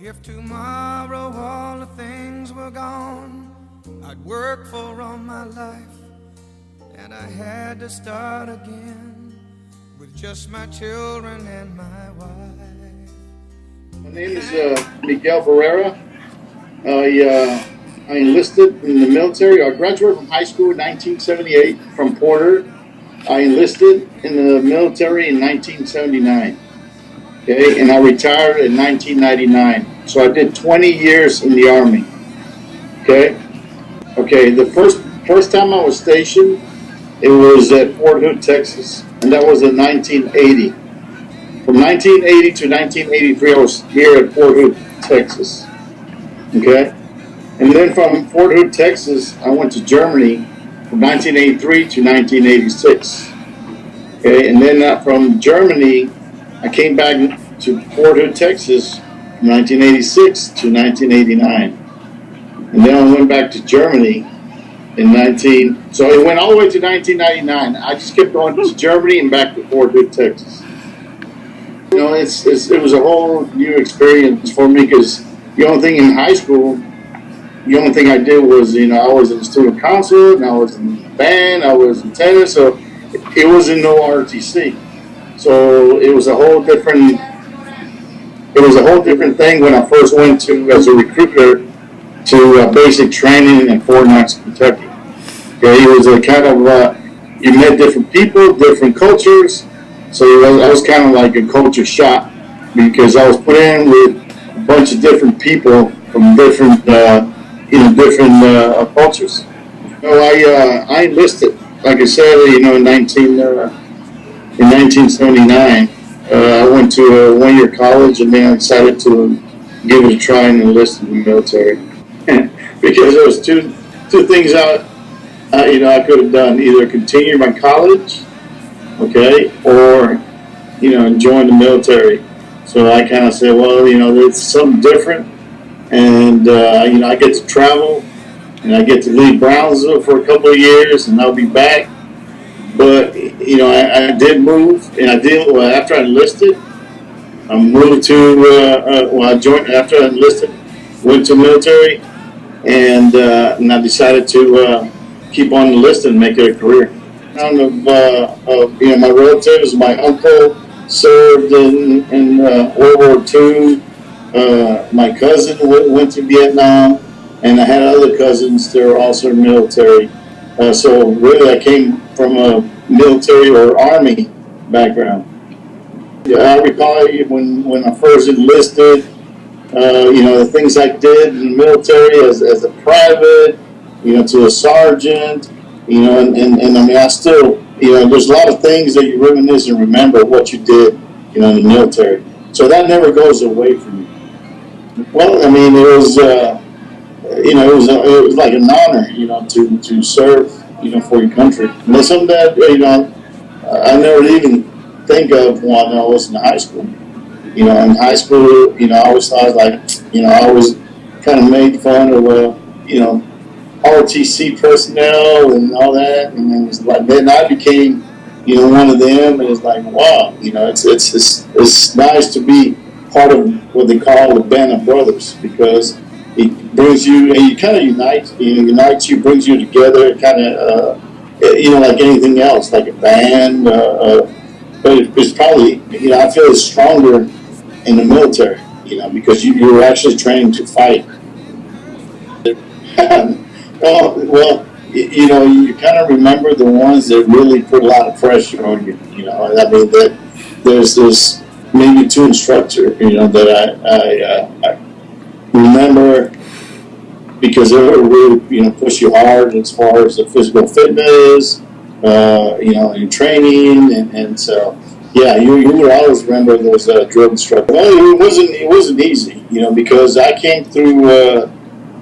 If tomorrow all the things were gone I'd worked for all my life, and I had to start again with just my children and my wife. My name is Miguel Barrera. I enlisted in the military. I graduated from high school in 1978 from Porter. I enlisted in the military in 1979. Okay, and I retired in 1999. So I did 20 years in the Army. Okay. The first time I was stationed, it was at Fort Hood, Texas, and that was in 1980. From 1980 to 1983, I was here at Fort Hood, Texas. Okay, and then from Fort Hood, Texas, I went to Germany from 1983 to 1986. Okay, and then from Germany, I came back to Fort Hood, Texas, from 1986 to 1989. And then I went back to Germany so it went all the way to 1999. I just kept going to Germany and back to Fort Hood, Texas. You know, it was a whole new experience for me because the only thing in high school, the only thing I did was, I was in student council, and I was in the band, I was in tennis, so it wasn't no ROTC. So it was a whole different thing when I first went to, as a recruiter, to basic training in Fort Knox, Kentucky. Okay, it was a kind of, you met different people, different cultures, so I was kind of like a culture shock because I was put in with a bunch of different people from different cultures. I enlisted, like I said, in 1979. I went to a one-year college, and then I decided to give it a try and enlist in the military because there was two things I could have done: either continue my college, okay, or join the military. So I kind of said, well, it's something different, and I get to travel, and I get to leave Brownsville for a couple of years, and I'll be back. But I did move, and after I enlisted, I moved to I joined after I enlisted, went to the military, and I decided to keep on enlisting and make it a career. My relatives, my uncle served in World War II. My cousin went to Vietnam, and I had other cousins that were also in the military. So really, I came from a military or army background. I recall when I first enlisted, the things I did in the military as a private, to a sergeant, and I still, there's a lot of things that you reminisce and remember what you did, in the military. So that never goes away from you. Well, it was like an honor, to serve, for your country. And that's something that, I never even think of when I was in high school. In high school, I always thought I always kind of made fun of, ROTC personnel and all that. And it was like, then I became, one of them. And it's like, wow, it's nice to be part of what they call the band of brothers, because it brings you, and it kind of unites you, brings you together, kind of, like anything else, like a band. But it's probably, I feel it's stronger in the military, because you're actually trained to fight. You kind of remember the ones that really put a lot of pressure on you. That there's this maybe two instructor, that I remember, because they would really, push you hard as far as the physical fitness, in training, and so, yeah, you would always remember those drill instructors. Well, it wasn't easy, because I came through, I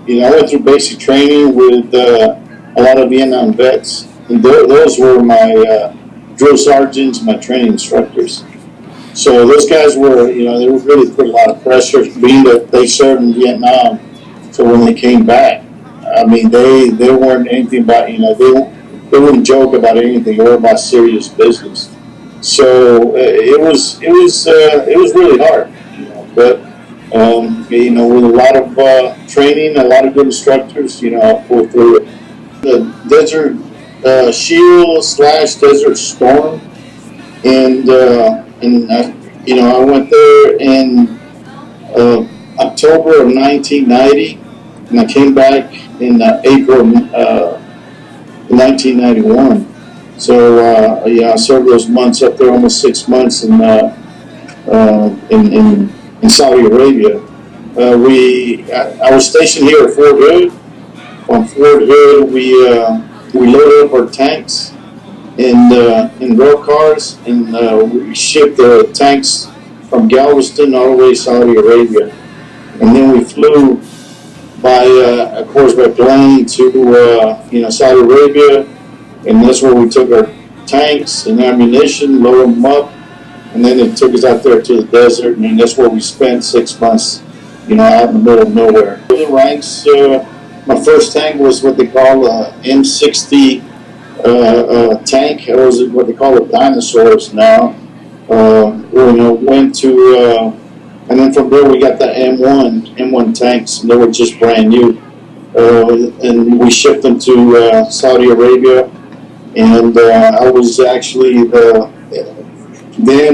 went through basic training with a lot of Vietnam vets, and those were my drill sergeants, my training instructors. So those guys were, they would really put a lot of pressure, being that they served in Vietnam. So when they came back, they weren't anything about, they wouldn't joke about anything or about serious business. So it was really hard, but With a lot of training, a lot of good instructors, with the Desert Shield / Desert Storm, and I went there in October of 1990, and I came back in April of 1991. So I served those months up there, almost 6 months in Saudi Arabia. I was stationed here at Fort Hood. On Fort Hood, we loaded up our tanks in rail cars, and we shipped the tanks from Galveston all the way to Saudi Arabia. And then we flew of course, by plane to Saudi Arabia, and that's where we took our tanks and ammunition, loaded them up, and then it took us out there to the desert, and that's where we spent 6 months, out in the middle of nowhere. The ranks, my first tank was what they call a M60 tank. It was what they call the dinosaurs now. Went to, and then from there we got the M1 tanks, and they were just brand new. And we shipped them to Saudi Arabia, and I was actually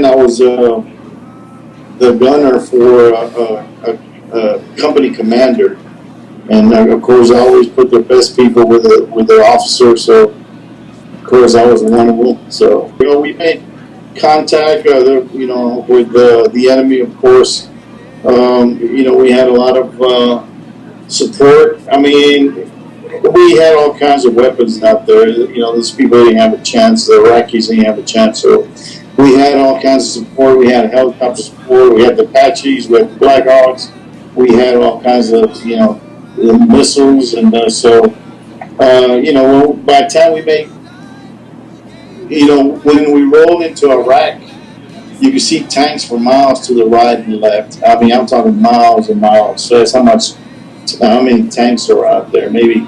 I was the gunner for a company commander, and of course I always put the best people with their officers. So of course I was one of them. So we made contact, with the enemy. Of course, we had a lot of support. I mean, we had all kinds of weapons out there. These people didn't have a chance. The Iraqis didn't have a chance. So we had all kinds of support. We had helicopter support. We had the Apaches. We had the Blackhawks. We had all kinds of, missiles. And by the time we made, when we rolled into Iraq, you could see tanks for miles to the right and left. I mean, I'm talking miles and miles. So that's how many tanks are out there. Maybe,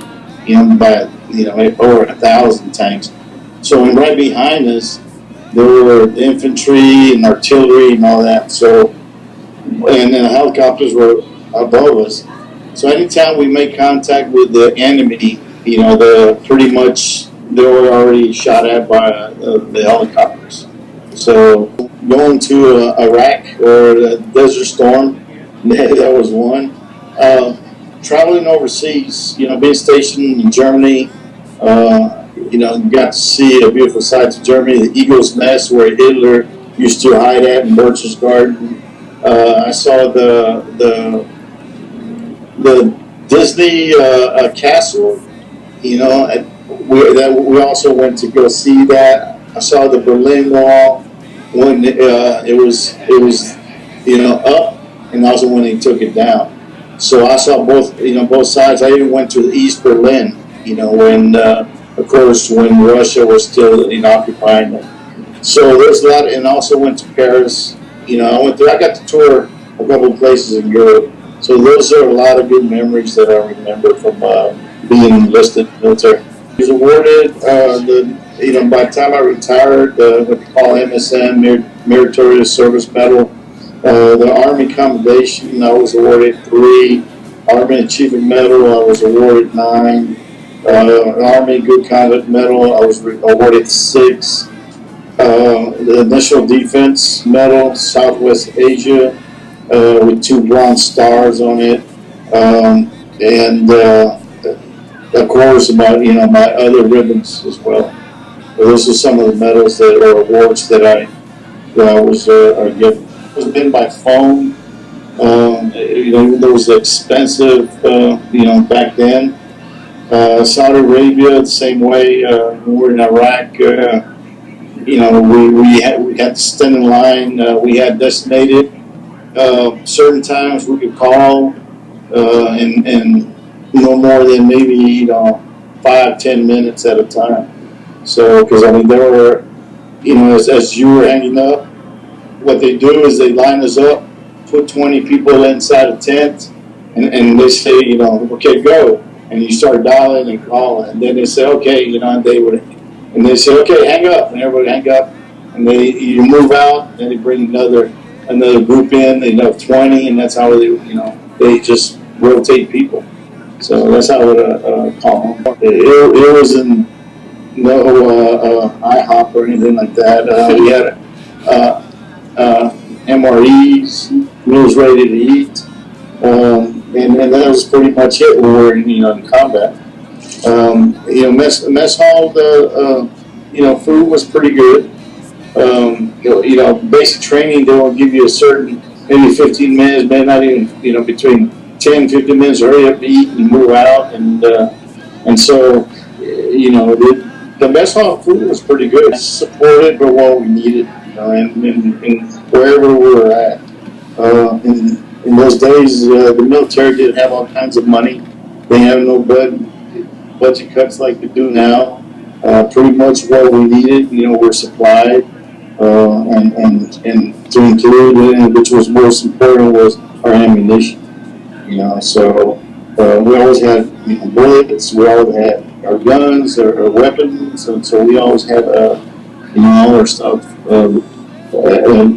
over 1,000 tanks. So right behind us, there were infantry and artillery and all that. So, and then the helicopters were above us. So anytime we make contact with the enemy, pretty much they were already shot at by the helicopters. So going to Iraq or the Desert Storm, that was one. Traveling overseas, being stationed in Germany, got to see a beautiful sight of Germany, the Eagle's Nest where Hitler used to hide at in Berchtesgaden. I saw the Disney castle, we also went to go see that. I saw the Berlin Wall when it was up, and also when they took it down. So I saw both sides. I even went to East Berlin, when of course when Russia was still occupying them. So there's a lot, and also went to Paris. I got to tour a couple of places in Europe. So those are a lot of good memories that I remember from being enlisted military. I was awarded by the time I retired, what they call MSN, Meritorious Service Medal. The Army Commendation, I was awarded 3. Army Achievement Medal, I was awarded 9. Army Good Conduct Medal, I was awarded 6. The Initial Defense Medal, Southwest Asia, with 2 bronze stars on it. And of course, my other ribbons as well. So those are some of the medals or awards that I was given. It was been by phone. Even though it was expensive, back then. Saudi Arabia, the same way. When we were in Iraq, we had to stand in line. We had designated certain times we could call, and no more than maybe 5-10 minutes at a time. So, because there were, as you were hanging up, what they do is they line us up, put 20 people inside a tent, and they say, okay, go, and you start dialing and calling, and then they say, okay, and they say, okay, hang up, and everybody hang up, and you move out, and they bring another another group in, of 20, and that's how they just rotate people. So that's how I would call them. It wasn't no IHOP or anything like that. We had MREs, meals ready to eat, and that was pretty much it when we were in combat. Mess hall, the food was pretty good. Basic training, they will give you a certain, maybe 15 minutes, maybe not even, between 10, 15 minutes, hurry up, eat, and move out. And so, the mess hall food was pretty good. Supported for what we needed, and wherever we were at. In those days, the military didn't have all kinds of money. They have no budget cuts like they do now. Pretty much what we needed, we're supplied, and to include, which was most important, was our ammunition. So we always had bullets. We always had our guns, our weapons, and so we always had all our stuff.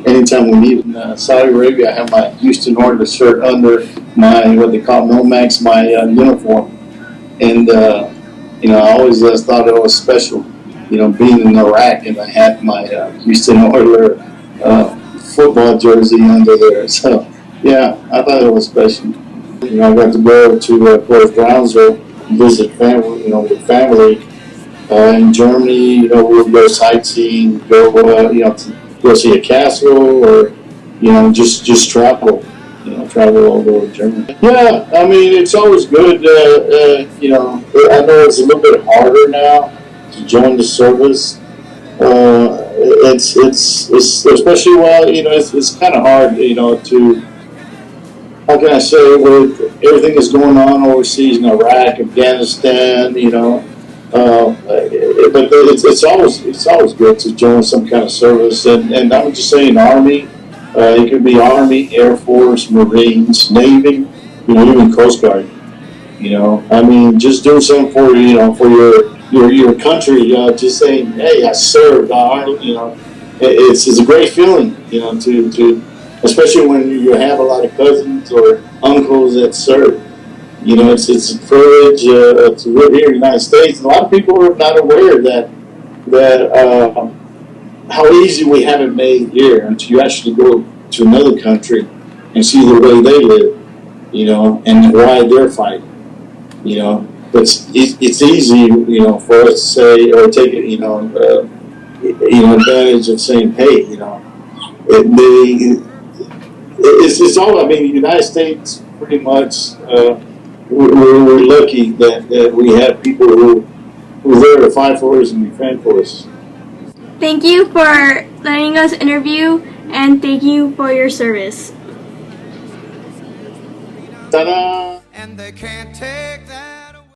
Anytime we needed. In Saudi Arabia, I have my Houston Oilers shirt under my what they call Nomax, my uniform, and I always thought it was special, being in Iraq, and I had my Houston Oilers football jersey under there. So yeah, I thought it was special. I got to go to of course Brownsville, visit family, with family in Germany. We would go sightseeing, go go see a castle, or just travel. Travel all over Germany. Yeah, I mean it's always good. I know it's a little bit harder now to join the service. It's especially while it's kind of hard to, how can I say, with everything that's going on overseas in Iraq, Afghanistan, but it's always good to join some kind of service, and I'm just saying Army. It could be Army, Air Force, Marines, Navy, even Coast Guard. I mean, just doing something for for your country. Just saying, hey, I served. It's a great feeling. To especially when you have a lot of cousins or uncles that serve. It's a privilege to live here in the United States. And a lot of people are not aware that how easy we have it made here until you actually go to another country and see the way they live, and why they're fighting, But it's easy, for us to say or take it, advantage of saying, hey, it's all. I mean, the United States pretty much. We're lucky that we have people who are there to fight for us and defend for us. Thank you for letting us interview, and thank you for your service. Ta-da! And they can't take that